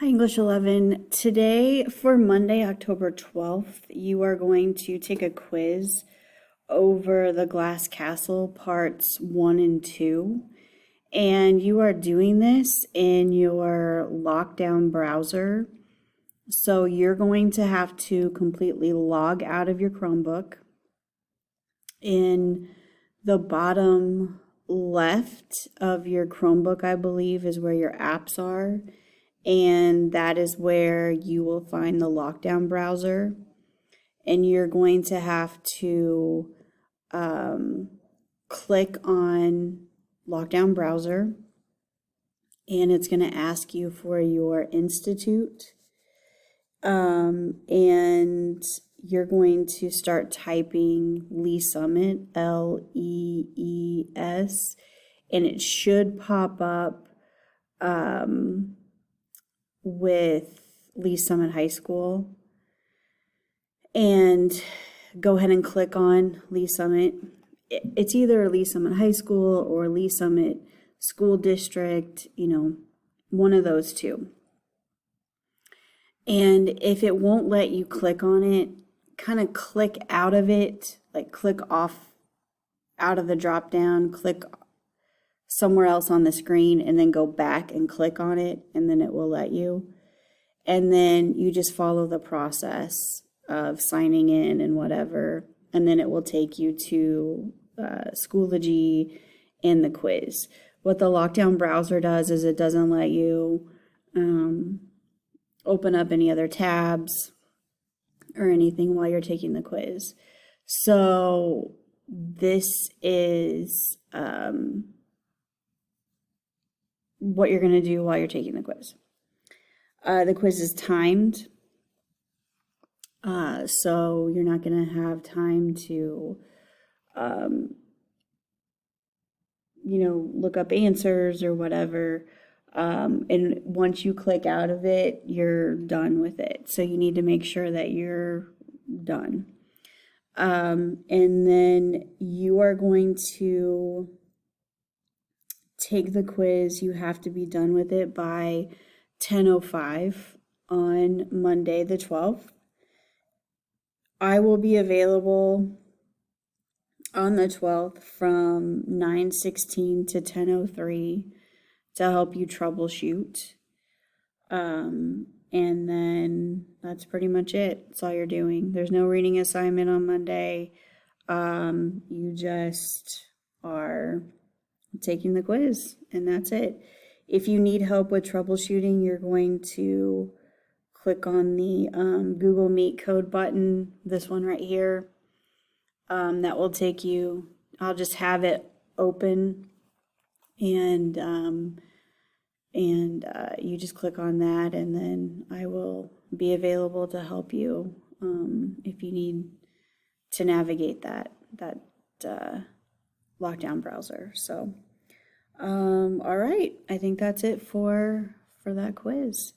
Hi, English 11. Today, for Monday, October 12th, you are going to take a quiz over the Glass Castle parts 1 and 2. And you are doing this in your lockdown browser. So you're going to have to completely log out of your Chromebook. In the bottom left of your Chromebook, I believe, is where your apps are. And that is where you will find the lockdown browser. And you're going to have to click on lockdown browser, and it's going to ask you for your institute. And you're going to start typing Lee Summit, Lees, and it should pop up with Lee Summit High School. And go ahead and click on Lee Summit. It's either Lee Summit High School or Lee Summit School District, one of those two. And if it won't let you click on it, kind of click out of it, like click off out of the drop down, click somewhere else on the screen, and then go back and click on it, and then it will let you. And then you just follow the process of signing in and whatever, and then it will take you to Schoology and the quiz. What the lockdown browser does is it doesn't let you open up any other tabs or anything while you're taking the quiz. So this is what you're going to do while you're taking the quiz. The quiz is timed, so you're not going to have time to, look up answers or whatever. And once you click out of it, you're done with it. So you need to make sure that you're done. And then you are going to take the quiz. You have to be done with it by 10:05 on Monday the 12th. I will be available on the 12th from 9:16 to 10:03 to help you troubleshoot. And then that's pretty much it. That's all you're doing. There's no reading assignment on Monday. You just are taking the quiz, and that's it. If you need help with troubleshooting, you're going to click on the Google Meet code button, this one right here. That will take you, I'll just have it open, and you just click on that, and then I will be available to help you if you need to navigate that lockdown browser. So all right, I think that's it for that quiz.